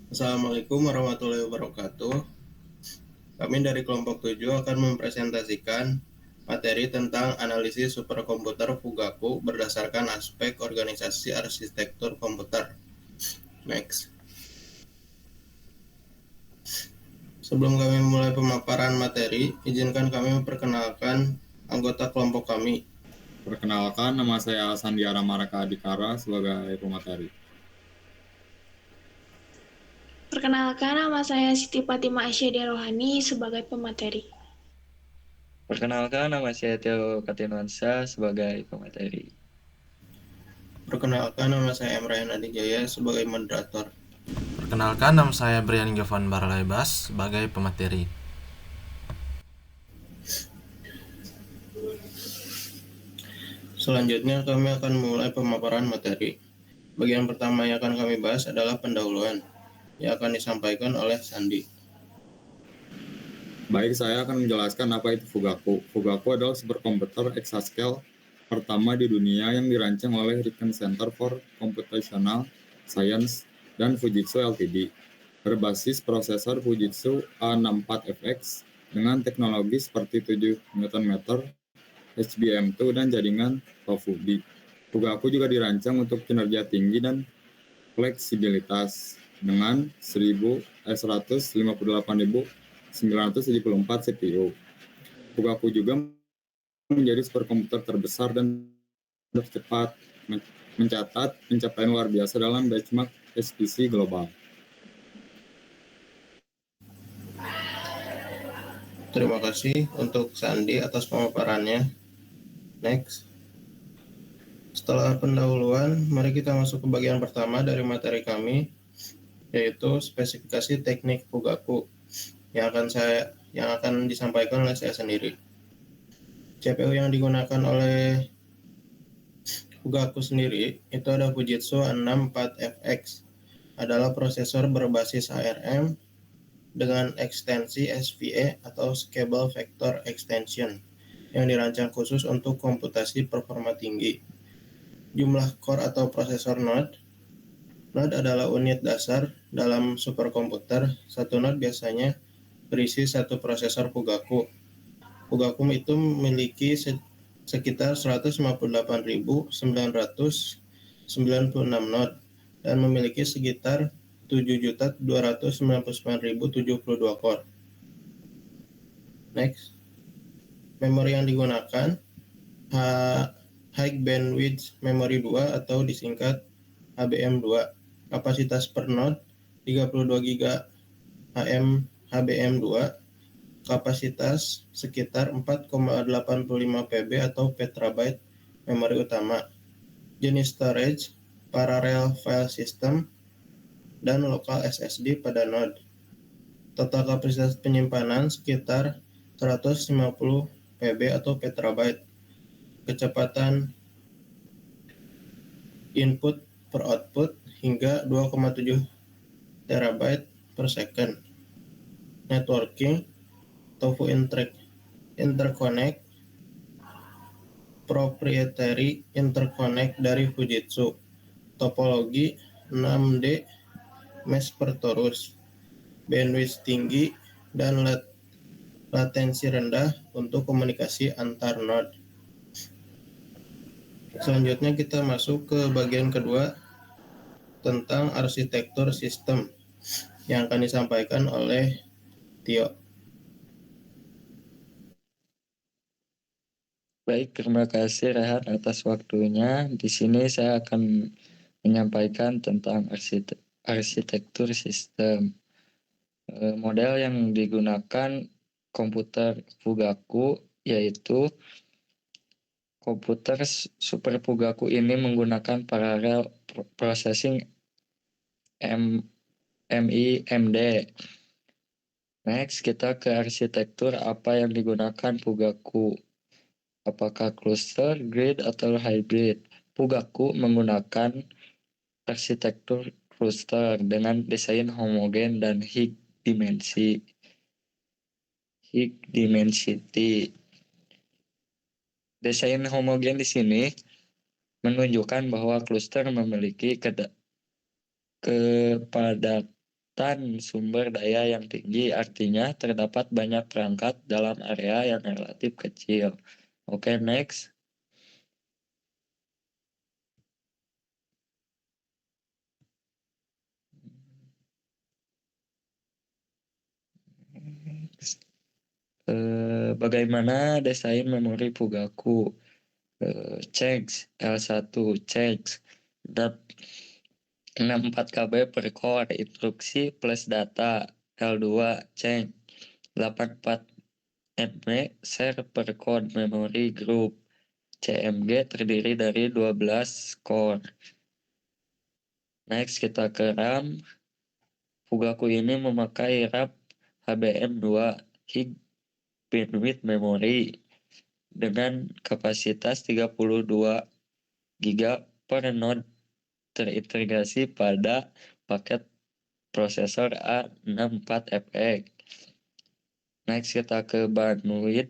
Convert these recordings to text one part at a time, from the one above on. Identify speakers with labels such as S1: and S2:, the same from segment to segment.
S1: Assalamualaikum warahmatullahi wabarakatuh. Kami dari kelompok 7 akan mempresentasikan materi tentang analisis superkomputer Fugaku berdasarkan aspek organisasi arsitektur komputer. Next. Sebelum kami memulai pemaparan materi, izinkan kami memperkenalkan anggota kelompok kami.
S2: Perkenalkan, nama saya Sandiara Maraka Adikara sebagai pemateri.
S3: Perkenalkan, nama saya Siti Fatimah Asyadia Rohani sebagai pemateri.
S4: Perkenalkan, nama saya Theo Katinwansa sebagai pemateri.
S1: Perkenalkan, nama saya Emrayan Adijaya sebagai moderator.
S5: Perkenalkan, nama saya Brian Giovan Barlaibas sebagai pemateri.
S1: Selanjutnya kami akan mulai pemaparan materi. Bagian pertama yang akan kami bahas adalah pendahuluan yang akan disampaikan oleh Sandi.
S2: Baik, saya akan menjelaskan apa itu Fugaku. Fugaku adalah superkomputer exascale pertama di dunia yang dirancang oleh Riken Center for Computational Science dan Fujitsu Ltd. Berbasis prosesor Fujitsu A64FX dengan teknologi seperti 7 Nm, HBM2 dan jaringan TOFU. Fugaku juga dirancang untuk kinerja tinggi dan fleksibilitas dengan 158.974 CPU. Fugaku juga menjadi superkomputer terbesar dan tercepat, mencatat pencapaian luar biasa dalam benchmark HPC global.
S1: Terima kasih untuk Sandi atas pemaparannya. Next. Setelah pendahuluan, mari kita masuk ke bagian pertama dari materi kami, yaitu spesifikasi teknik Fugaku yang akan disampaikan oleh saya sendiri. CPU yang digunakan oleh Fugaku sendiri itu ada Fujitsu A64FX, adalah prosesor berbasis ARM dengan ekstensi SVA atau Scalable Vector Extension yang dirancang khusus untuk komputasi performa tinggi. Jumlah core atau prosesor node adalah unit dasar dalam superkomputer. Satu node biasanya berisi satu prosesor Fugaku. Fugaku itu memiliki sekitar 158.996 node dan memiliki sekitar 7.299.072 core. Next. Memori yang digunakan High Bandwidth Memory 2 atau disingkat HBM2. Kapasitas per node 32 GB HBM2. Kapasitas sekitar 4,85 PB atau petabyte memori utama. Jenis storage parallel file system dan lokal SSD pada node. Total kapasitas penyimpanan sekitar 150 PB atau petabyte. Kecepatan input per output hingga 2,7 terabyte per second. Networking TOFU interconnect proprietary interconnect dari Fujitsu. Topologi 6D mesh per torus. Bandwidth tinggi dan latensi rendah untuk komunikasi antar node. Selanjutnya kita masuk ke bagian kedua tentang arsitektur sistem yang akan disampaikan oleh Tio.
S4: Baik, terima kasih Rehan atas waktunya. Di sini saya akan menyampaikan tentang arsitektur sistem. Model yang digunakan komputer Fugaku yaitu komputer Super Fugaku ini menggunakan parallel processing MIMD. Next, kita ke arsitektur apa yang digunakan Fugaku. Apakah cluster, grid, atau hybrid? Fugaku menggunakan arsitektur cluster dengan desain homogen dan high density. Desain homogen di sini menunjukkan bahwa cluster memiliki kepadatan kebutuhan sumber daya yang tinggi, artinya terdapat banyak perangkat dalam area yang relatif kecil. Oke, next. Bagaimana desain memori Fugaku? Checks L1 checks 64 KB per core, instruksi plus data. L2 check 84 MB share per code memory group. CMG terdiri dari 12 core. Next kita ke RAM. Fugaku ini memakai RAM HBM2 GB bandwidth memory dengan kapasitas 32 GB per node, terintegrasi pada paket prosesor A64FX. Next kita ke bandwidth.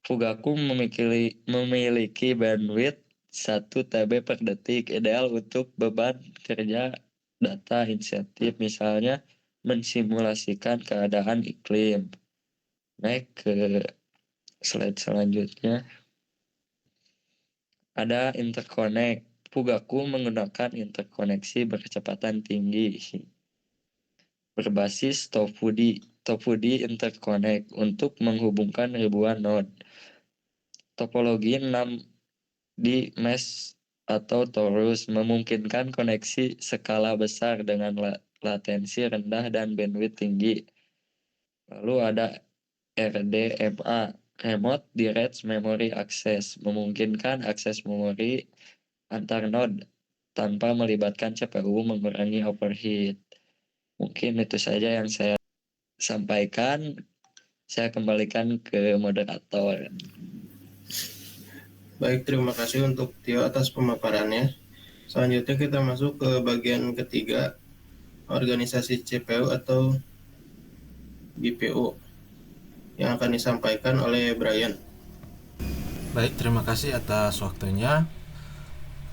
S4: Fugaku memiliki bandwidth 1 TB per detik, ideal untuk beban kerja data intensif, misalnya mensimulasikan keadaan iklim. Naik ke slide selanjutnya. Ada interconnect. Fugaku menggunakan interkoneksi berkecepatan tinggi berbasis TOFUDI interconnect untuk menghubungkan ribuan node. Topologi 6D mesh atau torus memungkinkan koneksi skala besar dengan latensi rendah dan bandwidth tinggi. Lalu ada RDMA, Remote Direct Memory Access, memungkinkan akses memori antar node tanpa melibatkan CPU, mengurangi overheat. Mungkin itu saja yang saya sampaikan. Saya kembalikan ke moderator.
S1: Baik, terima kasih untuk Tio atas pemaparannya. Selanjutnya kita masuk ke bagian ketiga, organisasi CPU atau GPU, yang akan disampaikan oleh Brian.
S5: Baik, terima kasih atas waktunya.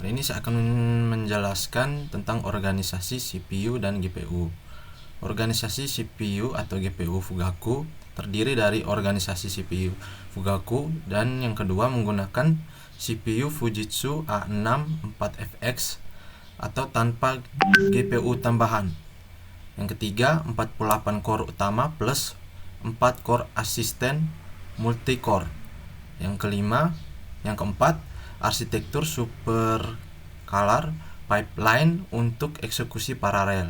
S5: Kali ini saya akan menjelaskan tentang organisasi CPU dan GPU. Organisasi CPU atau GPU Fugaku terdiri dari organisasi CPU Fugaku dan yang kedua menggunakan CPU Fujitsu A64FX atau tanpa GPU tambahan. Yang ketiga 48 core utama plus 4 core asisten multi-core. Yang keempat arsitektur supercalar pipeline untuk eksekusi paralel.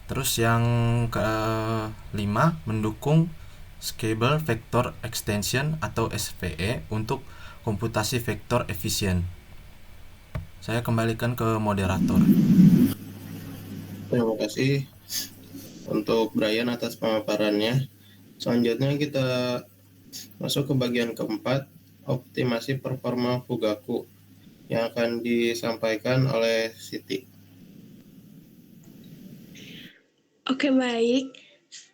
S5: Terus yang kelima mendukung Scalable Vector Extension atau SVE untuk komputasi vektor efisien. Saya kembalikan ke moderator.
S1: Terima kasih untuk Brian atas pemaparannya. Selanjutnya kita masuk ke bagian keempat, optimasi performa Fugaku, yang akan disampaikan oleh Siti.
S3: Oke, baik.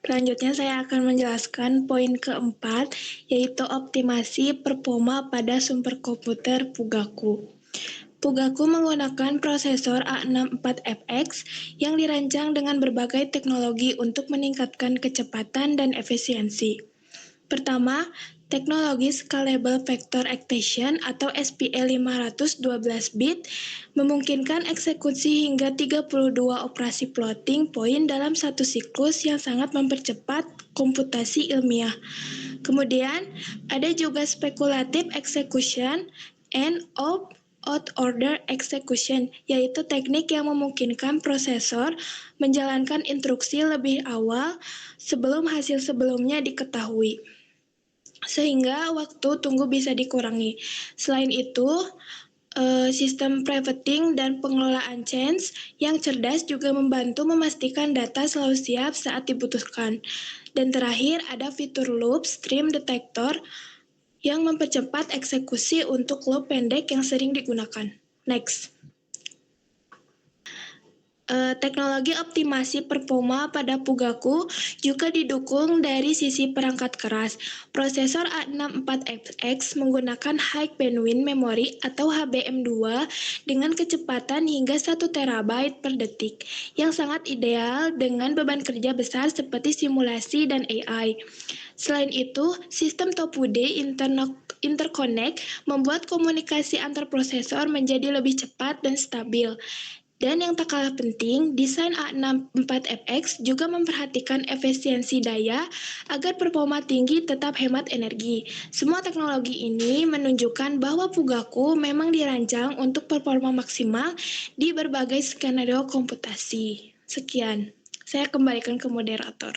S3: Selanjutnya saya akan menjelaskan poin keempat, yaitu optimasi performa pada sumber komputer Fugaku. Fugaku menggunakan prosesor A64FX yang dirancang dengan berbagai teknologi untuk meningkatkan kecepatan dan efisiensi. Pertama, teknologi Scalable Vector Extension atau SPE 512 bit memungkinkan eksekusi hingga 32 operasi floating point dalam satu siklus yang sangat mempercepat komputasi ilmiah. Kemudian, ada juga speculative execution and out order execution, yaitu teknik yang memungkinkan prosesor menjalankan instruksi lebih awal sebelum hasil sebelumnya diketahui, sehingga waktu tunggu bisa dikurangi. Selain itu, sistem privating dan pengelolaan change yang cerdas juga membantu memastikan data selalu siap saat dibutuhkan. Dan terakhir, ada fitur loop stream detector yang mempercepat eksekusi untuk loop pendek yang sering digunakan. Next. Teknologi optimasi performa pada Fugaku juga didukung dari sisi perangkat keras. Prosesor A64FX menggunakan High Bandwidth Memory atau HBM2 dengan kecepatan hingga 1 terabyte per detik, yang sangat ideal dengan beban kerja besar seperti simulasi dan AI. Selain itu, sistem Top-UD interconnect membuat komunikasi antar prosesor menjadi lebih cepat dan stabil. Dan yang tak kalah penting, desain A64FX juga memperhatikan efisiensi daya agar performa tinggi tetap hemat energi. Semua teknologi ini menunjukkan bahwa Fugaku memang dirancang untuk performa maksimal di berbagai skenario komputasi. Sekian, saya kembalikan ke moderator.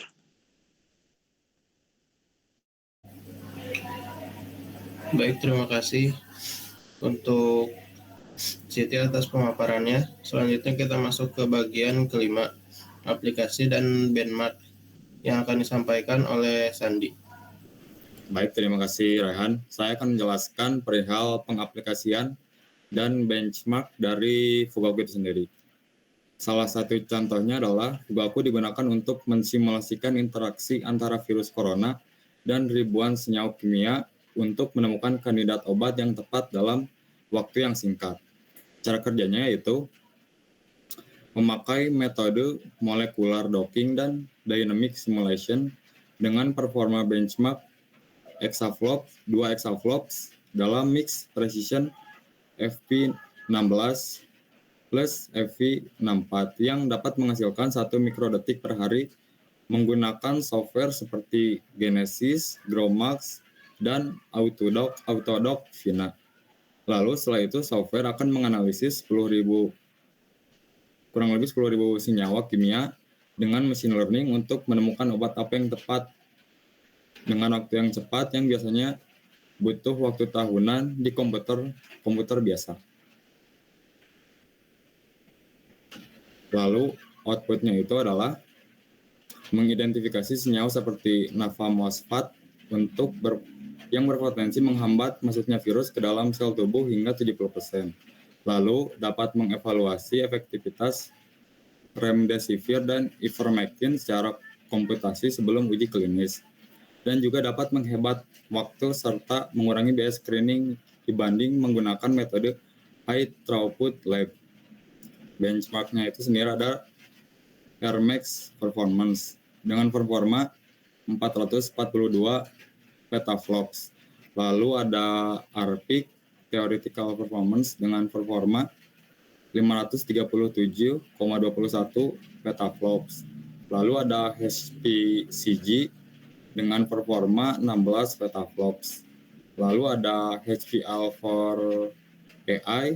S1: Baik, terima kasih untuk Siti atas pemaparannya. Selanjutnya kita masuk ke bagian kelima, aplikasi dan benchmark yang akan disampaikan oleh Sandi.
S2: Baik, terima kasih Rehan. Saya akan menjelaskan perihal pengaplikasian dan benchmark dari Fugaku itu sendiri. Salah satu contohnya adalah Fugaku digunakan untuk mensimulasikan interaksi antara virus corona dan ribuan senyawa kimia untuk menemukan kandidat obat yang tepat dalam waktu yang singkat. Cara kerjanya yaitu memakai metode molecular docking dan dynamic simulation dengan performa benchmark exaflops, 2 exaflops dalam mix precision FP16 plus FP64 yang dapat menghasilkan 1 mikrodetik per hari menggunakan software seperti Genesis, GROMACS, dan Autodoc Vina. Lalu setelah itu software akan menganalisis kurang lebih 10.000 senyawa kimia dengan machine learning untuk menemukan obat apa yang tepat dengan waktu yang cepat yang biasanya butuh waktu tahunan di komputer biasa. Lalu outputnya itu adalah mengidentifikasi senyawa seperti nafamosfat yang berpotensi menghambat masuknya virus ke dalam sel tubuh hingga 70%. Lalu dapat mengevaluasi efektivitas remdesivir dan ivermectin secara komputasi sebelum uji klinis. Dan juga dapat menghemat waktu serta mengurangi biaya screening dibanding menggunakan metode high throughput lab. Benchmarknya itu sendiri ada Airmax Performance dengan performa 442 petaflops. Lalu ada RPIC Theoretical Performance dengan performa 537,21 petaflops. Lalu ada HPCG dengan performa 16 petaflops. Lalu ada HPL4AI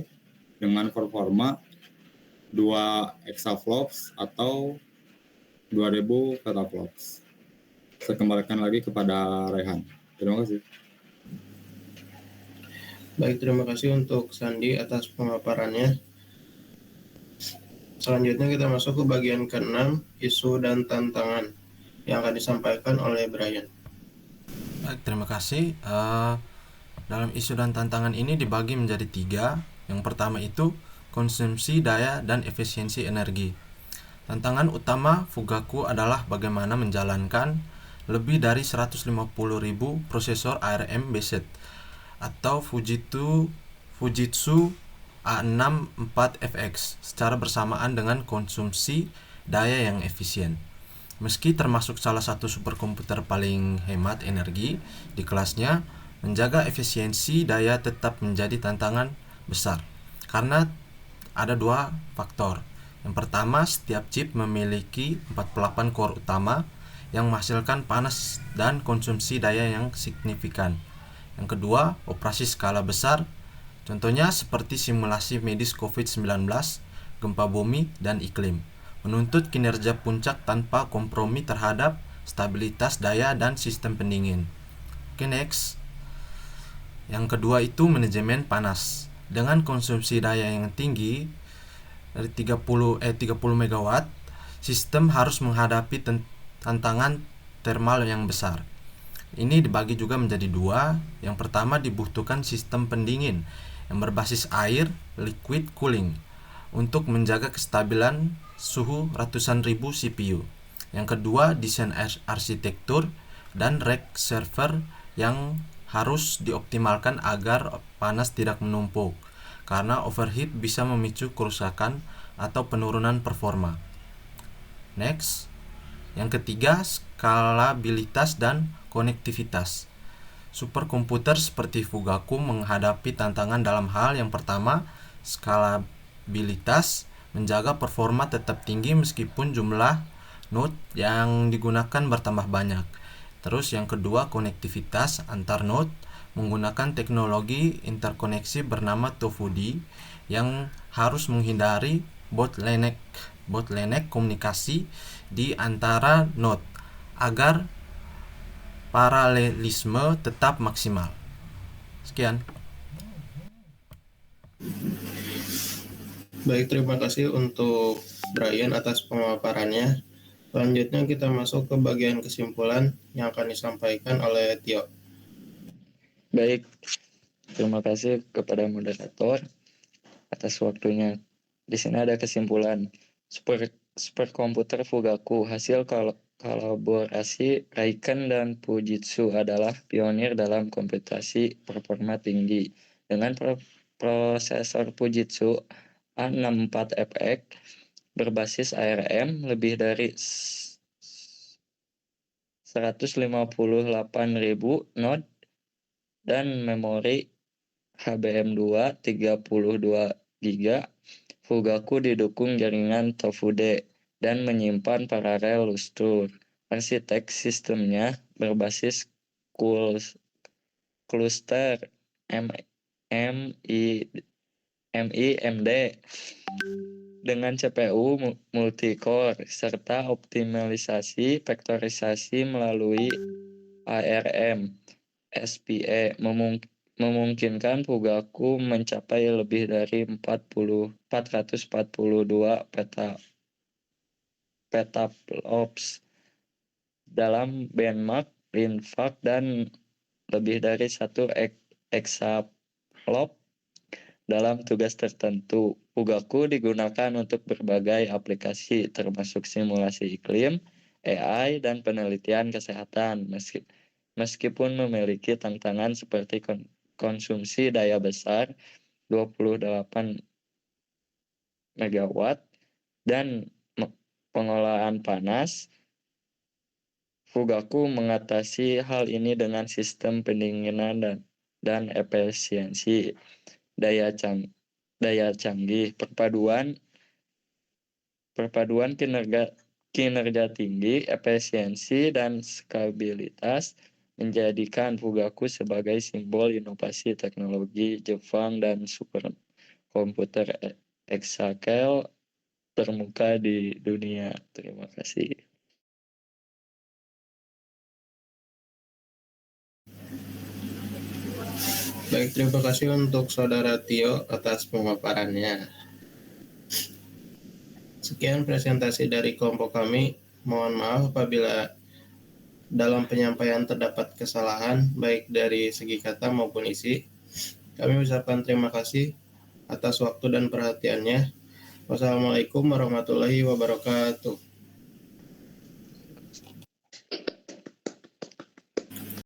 S2: dengan performa 2 exaflops atau 2000 petaflops. Saya kembalikan lagi kepada Rehan. Terima kasih.
S1: Baik, terima kasih untuk Sandi atas pemaparannya. Selanjutnya kita masuk ke bagian ke-6, isu dan tantangan yang akan disampaikan oleh Brian.
S5: Baik, terima kasih. Dalam isu dan tantangan ini dibagi menjadi 3. Yang pertama itu konsumsi daya dan efisiensi energi. Tantangan utama Fugaku adalah bagaimana menjalankan lebih dari 150.000 prosesor ARM based atau Fujitsu A64FX secara bersamaan dengan konsumsi daya yang efisien. Meski termasuk salah satu superkomputer paling hemat energi di kelasnya, menjaga efisiensi daya tetap menjadi tantangan besar karena ada 2 faktor. Yang pertama, setiap chip memiliki 48 core utama yang menghasilkan panas dan konsumsi daya yang signifikan. Yang kedua, operasi skala besar, contohnya seperti simulasi medis COVID-19, gempa bumi, dan iklim, menuntut kinerja puncak tanpa kompromi terhadap stabilitas daya dan sistem pendingin. Oke, next. Yang kedua itu manajemen panas. Dengan konsumsi daya yang tinggi dari 30 MW, sistem harus menghadapi tantangan thermal yang besar. Ini dibagi juga menjadi 2. Yang pertama, dibutuhkan sistem pendingin yang berbasis air, liquid cooling, untuk menjaga kestabilan suhu ratusan ribu CPU. Yang kedua, desain arsitektur dan rack server yang harus dioptimalkan agar panas tidak menumpuk, karena overheat bisa memicu kerusakan atau penurunan performa. Next, yang ketiga, skalabilitas dan konektivitas. Superkomputer seperti Fugaku menghadapi tantangan dalam hal yang pertama, skalabilitas, menjaga performa tetap tinggi meskipun jumlah node yang digunakan bertambah banyak. Terus yang kedua, konektivitas antar node menggunakan teknologi interkoneksi bernama TOFUDI yang harus menghindari bottleneck komunikasi di antara node agar paralelisme tetap maksimal. Sekian.
S1: Baik, terima kasih untuk Brian atas pemaparannya. Selanjutnya kita masuk ke bagian kesimpulan yang akan disampaikan oleh Tio.
S4: Baik, terima kasih kepada moderator atas waktunya. Di sini ada kesimpulan. Superkomputer Fugaku, hasil kolaborasi Raiken dan Fujitsu, adalah pionir dalam komputasi performa tinggi. Dengan prosesor Fujitsu A64FX berbasis ARM, lebih dari 158.000 node dan memori HBM2 32 GB, Fugaku didukung jaringan TOFUDE dan menyimpan paralel lustur. Arsitek sistemnya berbasis cluster MIMD dengan CPU multicore serta optimalisasi vektorisasi melalui ARM SPE memungkinkan Fugaku mencapai lebih dari 442 petaflops dalam benchmark RINFAC dan lebih dari 1 exaflop dalam tugas tertentu. Fugaku digunakan untuk berbagai aplikasi termasuk simulasi iklim, AI, dan penelitian kesehatan. Meskipun memiliki tantangan seperti konsumsi daya besar 28 MW dan pengolahan panas, Fugaku mengatasi hal ini dengan sistem pendinginan dan efisiensi daya canggih. Perpaduan kinerja tinggi, efisiensi, dan skabilitas menjadikan Fugaku sebagai simbol inovasi teknologi Jepang dan superkomputer exascale termuka di dunia. Terima kasih.
S1: Baik, terima kasih untuk Saudara Tio atas pemaparannya. Sekian presentasi dari kelompok kami. Mohon maaf apabila dalam penyampaian terdapat kesalahan baik dari segi kata maupun isi. Kami ucapkan terima kasih atas waktu dan perhatiannya. Wassalamualaikum warahmatullahi wabarakatuh.